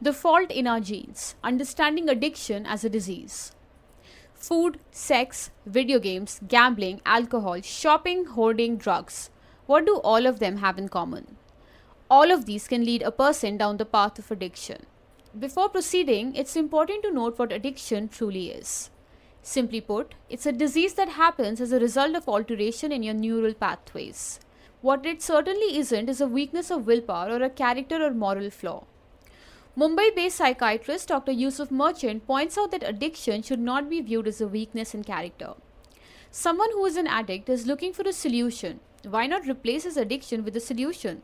The fault in our genes. Understanding addiction as a disease. Food, sex, video games, gambling, alcohol, shopping, hoarding, drugs. What do all of them have in common? All of these can lead a person down the path of addiction. Before proceeding, it's important to note what addiction truly is. Simply put, it's a disease that happens as a result of alteration in your neural pathways. What it certainly isn't is a weakness of willpower or a character or moral flaw. Mumbai based psychiatrist Dr. Yusuf Merchant points out that addiction should not be viewed as a weakness in character. Someone who is an addict is looking for a solution. Why not replace his addiction with a solution?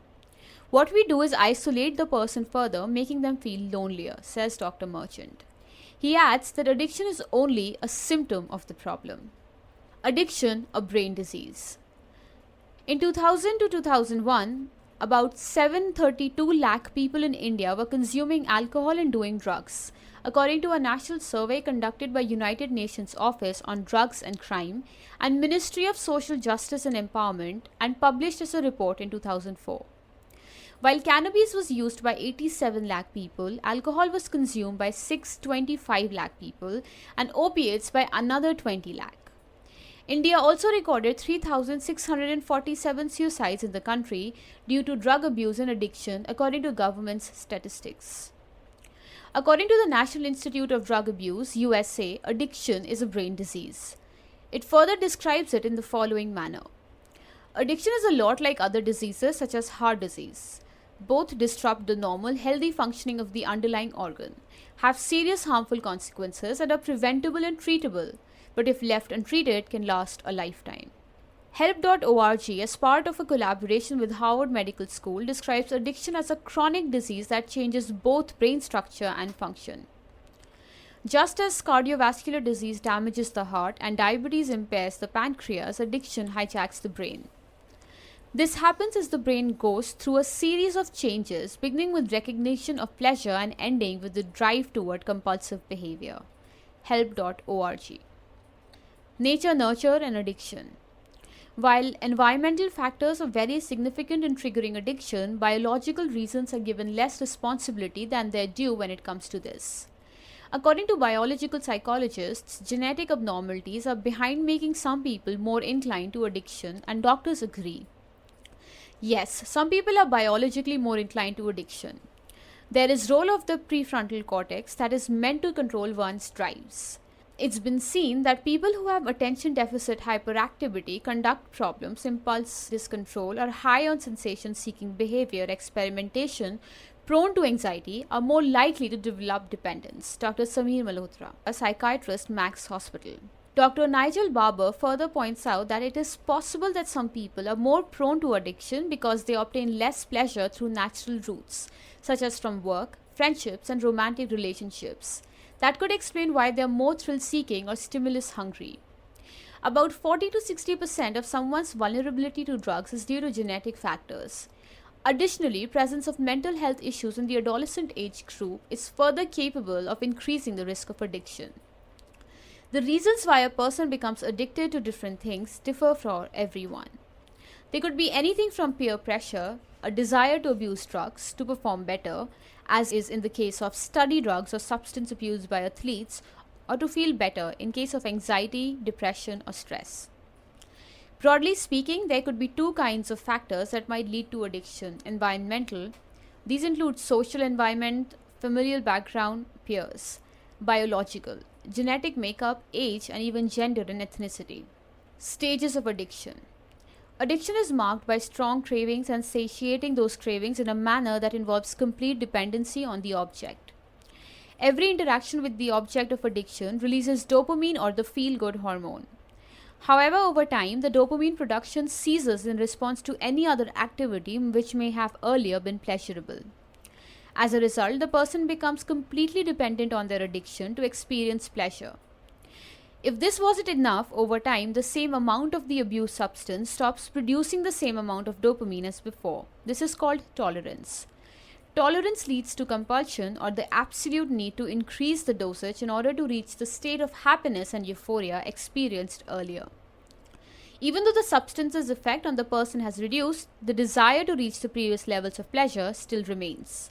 What we do is isolate the person further, making them feel lonelier, says Dr. Merchant. He adds that addiction is only a symptom of the problem. Addiction, a brain disease. In 2000 to 2001, about 732 lakh people in India were consuming alcohol and doing drugs, according to a national survey conducted by United Nations Office on Drugs and Crime and Ministry of Social Justice and Empowerment, and published as a report in 2004. While cannabis was used by 87 lakh people, alcohol was consumed by 625 lakh people and opiates by another 20 lakh. India also recorded 3,647 suicides in the country due to drug abuse and addiction, according to government's statistics. According to the National Institute of Drug Abuse, USA, addiction is a brain disease. It further describes it in the following manner. Addiction is a lot like other diseases such as heart disease. Both disrupt the normal, healthy functioning of the underlying organ, have serious harmful consequences, and are preventable and treatable, but if left untreated, can last a lifetime. Help.org, as part of a collaboration with Harvard Medical School, describes addiction as a chronic disease that changes both brain structure and function. Just as cardiovascular disease damages the heart and diabetes impairs the pancreas, addiction hijacks the brain. This happens as the brain goes through a series of changes, beginning with recognition of pleasure and ending with the drive toward compulsive behavior. Help.org. Nature, nurture, and addiction. While environmental factors are very significant in triggering addiction, biological reasons are given less responsibility than their due when it comes to this. According to biological psychologists, genetic abnormalities are behind making some people more inclined to addiction, and doctors agree. Yes, some people are biologically more inclined to addiction. There is role of the prefrontal cortex that is meant to control one's drives. It's been seen that people who have attention deficit hyperactivity, conduct problems, impulse discontrol, are high on sensation-seeking behavior, experimentation, prone to anxiety, are more likely to develop dependence. Dr. Sameer Malhotra, a psychiatrist, Max Hospital. Dr. Nigel Barber further points out that it is possible that some people are more prone to addiction because they obtain less pleasure through natural routes, such as from work, friendships, and romantic relationships. That could explain why they are more thrill-seeking or stimulus-hungry. About 40 to 60% of someone's vulnerability to drugs is due to genetic factors. Additionally, presence of mental health issues in the adolescent age group is further capable of increasing the risk of addiction. The reasons why a person becomes addicted to different things differ for everyone. They could be anything from peer pressure, a desire to abuse drugs to perform better, as is in the case of study drugs or substance abuse by athletes, or to feel better in case of anxiety, depression, or stress. Broadly speaking, there could be two kinds of factors that might lead to addiction. Environmental. These include social environment, familial background, peers. Biological. Genetic makeup, age, and even gender and ethnicity. Stages of addiction. Addiction is marked by strong cravings and satiating those cravings in a manner that involves complete dependency on the object. Every interaction with the object of addiction releases dopamine or the feel-good hormone. However, over time, the dopamine production ceases in response to any other activity which may have earlier been pleasurable. As a result, the person becomes completely dependent on their addiction to experience pleasure. If this wasn't enough, over time, the same amount of the abused substance stops producing the same amount of dopamine as before. This is called tolerance. Tolerance leads to compulsion or the absolute need to increase the dosage in order to reach the state of happiness and euphoria experienced earlier. Even though the substance's effect on the person has reduced, the desire to reach the previous levels of pleasure still remains.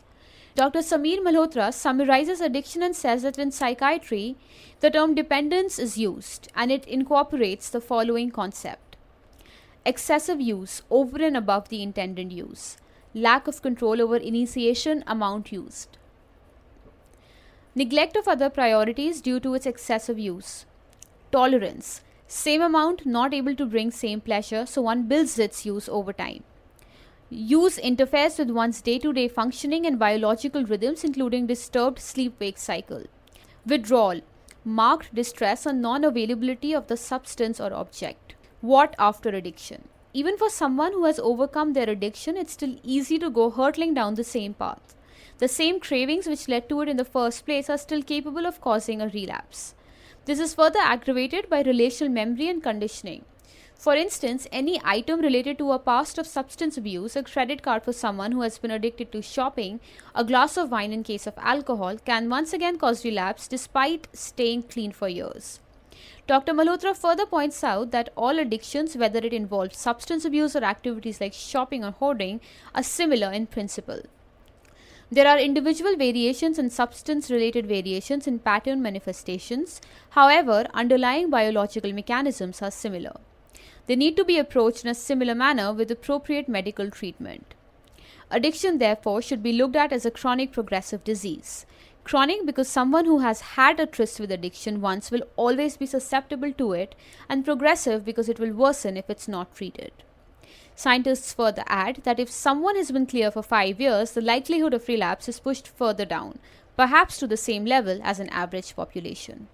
Dr. Sameer Malhotra summarizes addiction and says that in psychiatry, the term dependence is used and it incorporates the following concept: excessive use over and above the intended use, lack of control over initiation amount used, neglect of other priorities due to its excessive use, tolerance, same amount not able to bring same pleasure, so one builds its use over time. Use interferes with one's day-to-day functioning and biological rhythms, including disturbed sleep-wake cycle. Withdrawal, marked distress or non-availability of the substance or object. What after addiction? Even for someone who has overcome their addiction, it's still easy to go hurtling down the same path. The same cravings which led to it in the first place are still capable of causing a relapse. This is further aggravated by relational memory and conditioning. For instance, any item related to a past of substance abuse, a credit card for someone who has been addicted to shopping, a glass of wine in case of alcohol, can once again cause relapse despite staying clean for years. Dr. Malhotra further points out that all addictions, whether it involves substance abuse or activities like shopping or hoarding, are similar in principle. There are individual variations and substance-related variations in pattern manifestations. However, underlying biological mechanisms are similar. They need to be approached in a similar manner with appropriate medical treatment. Addiction, therefore, should be looked at as a chronic progressive disease. Chronic because someone who has had a tryst with addiction once will always be susceptible to it, and progressive because it will worsen if it's not treated. Scientists further add that if someone has been clear for 5 years, the likelihood of relapse is pushed further down, perhaps to the same level as an average population.